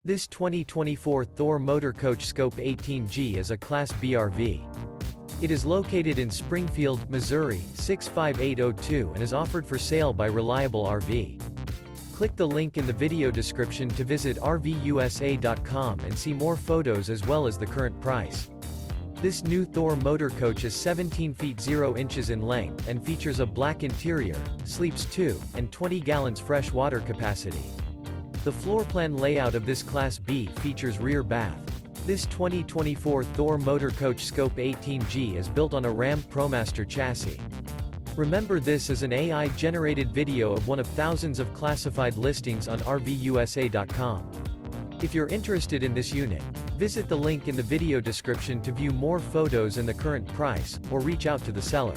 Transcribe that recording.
This 2024 Thor Motor Coach Scope 18G is a Class B RV. It is located in Springfield, Missouri, 65802 and is offered for sale by Reliable RV. Click the link in the video description to visit RVUSA.com and see more photos as well as the current price. This new Thor Motor Coach is 17 feet 0 inches in length and features a black interior, sleeps 2, and 20 gallons fresh water capacity. The floor plan layout of this Class B features rear bath. This 2024 Thor Motor Coach Scope 18G is built on a RAM ProMaster chassis. Remember, this is an AI-generated video of one of thousands of classified listings on RVUSA.com. If you're interested in this unit, visit the link in the video description to view more photos and the current price, or reach out to the seller.